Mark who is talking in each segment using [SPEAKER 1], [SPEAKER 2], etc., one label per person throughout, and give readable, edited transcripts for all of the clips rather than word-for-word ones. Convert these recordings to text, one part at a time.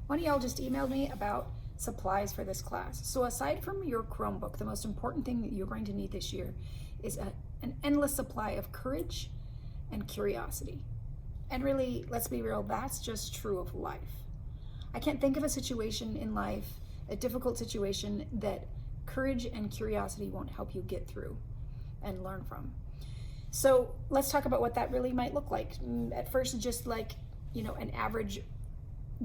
[SPEAKER 1] One of y'all just emailed me about supplies for this class. So aside from your Chromebook, the most important thing that you're going to need this year is an endless supply of courage and curiosity. And really, let's be real, that's just true of life. I can't think of a situation in life, a difficult situation, that courage and curiosity won't help you get through and learn from. So let's talk about what that really might look like. At first, just like, an average,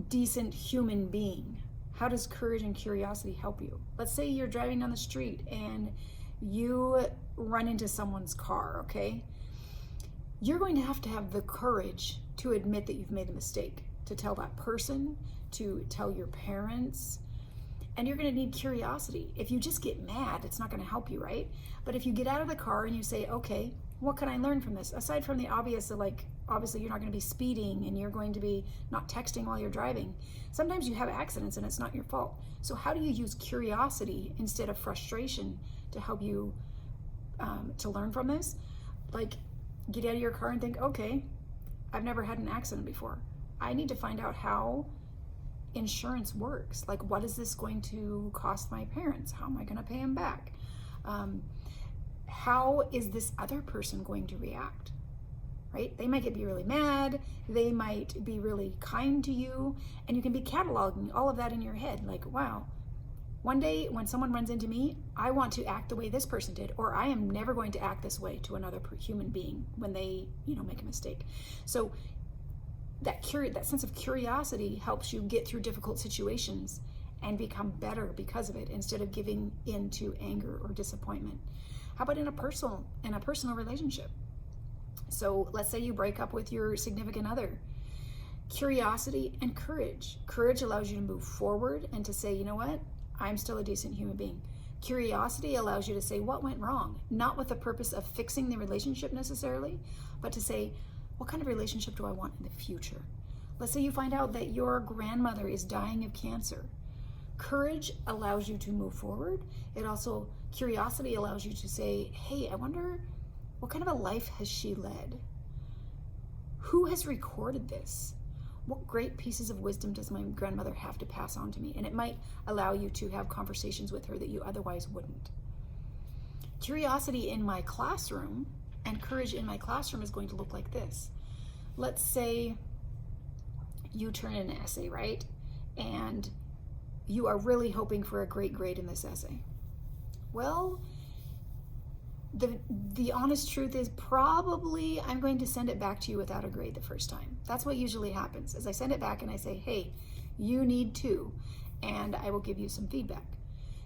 [SPEAKER 1] decent human being. How does courage and curiosity help you? Let's say you're driving down the street and you run into someone's car, okay? You're going to have the courage to admit that you've made a mistake, to tell that person, to tell your parents, and you're going to need curiosity. If you just get mad, it's not going to help you, right? But if you get out of the car and you say, okay, what can I learn from this? Aside from the obvious, like obviously you're not going to be speeding and you're going to be not texting while you're driving. Sometimes you have accidents and it's not your fault. So how do you use curiosity instead of frustration to help you to learn from this? Like, get out of your car and think, okay, I've never had an accident before. I need to find out how insurance works. Like, what is this going to cost my parents? How am I going to pay them back? How is this other person going to react? Right? They might be really mad. They might be really kind to you. And you can be cataloging all of that in your head. Like, wow, one day when someone runs into me, I want to act the way this person did, or I am never going to act this way to another human being when they, make a mistake. So that sense of curiosity helps you get through difficult situations and become better because of it, instead of giving in to anger or disappointment. How about in a personal relationship? So let's say you break up with your significant other. Curiosity and courage. Courage allows you to move forward and to say, you know what? I'm still a decent human being. Curiosity allows you to say what went wrong, not with the purpose of fixing the relationship necessarily, but to say, what kind of relationship do I want in the future? Let's say you find out that your grandmother is dying of cancer. Courage allows you to move forward. Curiosity allows you to say, hey, I wonder, what kind of a life has she led? Who has recorded this? What great pieces of wisdom does my grandmother have to pass on to me? And it might allow you to have conversations with her that you otherwise wouldn't. Curiosity in my classroom and courage in my classroom is going to look like this. Let's say you turn in an essay, right? And you are really hoping for a great grade in this essay. Well, the honest truth is probably I'm going to send it back to you without a grade the first time. That's what usually happens, is I send it back and I say, hey, you need to, and I will give you some feedback.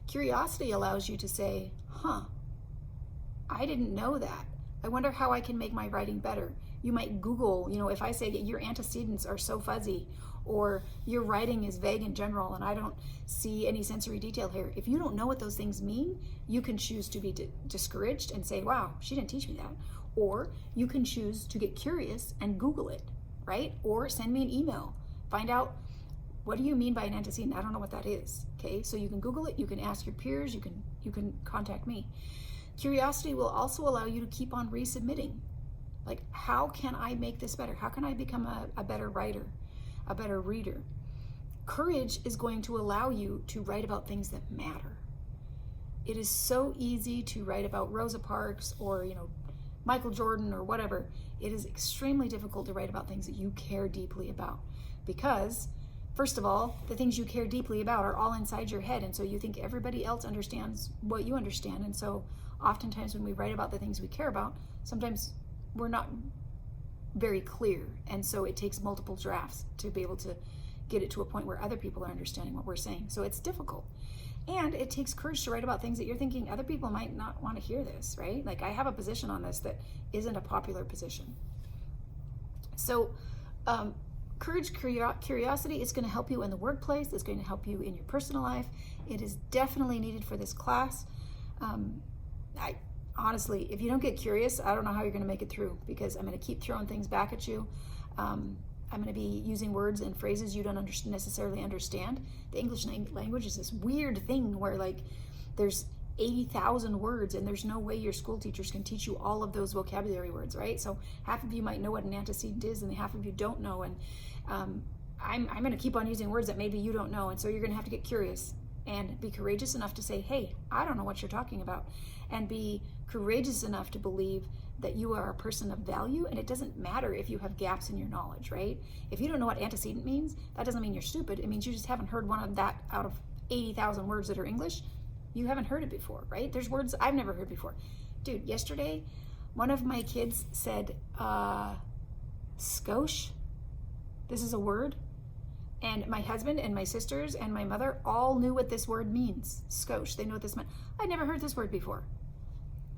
[SPEAKER 1] Curiosity allows you to say, I didn't know that. I wonder how I can make my writing better. You might Google, if I say your antecedents are so fuzzy, or your writing is vague in general and I don't see any sensory detail here. If you don't know what those things mean, you can choose to be discouraged and say, wow, she didn't teach me that. Or you can choose to get curious and Google it, right? Or send me an email. Find out, what do you mean by an antecedent? I don't know what that is, okay? So you can Google it, you can ask your peers, you can contact me. Curiosity will also allow you to keep on resubmitting. Like, how can I make this better? How can I become a better writer, a better reader? Courage is going to allow you to write about things that matter. It is so easy to write about Rosa Parks or, Michael Jordan or whatever. It is extremely difficult to write about things that you care deeply about, because first of all, the things you care deeply about are all inside your head, and so you think everybody else understands what you understand. And so oftentimes when we write about the things we care about, sometimes we're not very clear, and so it takes multiple drafts to be able to get it to a point where other people are understanding what we're saying. So it's difficult, and it takes courage to write about things that you're thinking other people might not want to hear this, right? Like, I have a position on this that isn't a popular position. So courage, curiosity is going to help you in the workplace. It's going to help you in your personal life. It is definitely needed for this class. Honestly, if you don't get curious, I don't know how you're going to make it through, because I'm going to keep throwing things back at you. I'm going to be using words and phrases you don't necessarily understand. The English language is this weird thing where, like, there's 80,000 words and there's no way your school teachers can teach you all of those vocabulary words, right? So half of you might know what an antecedent is and half of you don't know. And I'm going to keep on using words that maybe you don't know. And so you're going to have to get curious and be courageous enough to say, hey, I don't know what you're talking about. And be courageous enough to believe that you are a person of value. And it doesn't matter if you have gaps in your knowledge, right? If you don't know what antecedent means, that doesn't mean you're stupid. It means you just haven't heard one of that out of 80,000 words that are English. You haven't heard it before, right? There's words I've never heard before. Dude, yesterday, one of my kids said, skosh. This is a word. And my husband and my sisters and my mother all knew what this word means. Skosh. They know what this meant. I'd never heard this word before.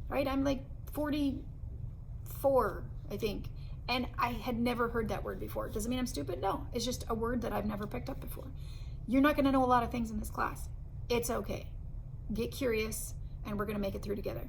[SPEAKER 1] Right? I'm like 44, I think. And I had never heard that word before. Doesn't mean I'm stupid? No. It's just a word that I've never picked up before. You're not going to know a lot of things in this class. It's okay. Get curious, and we're going to make it through together.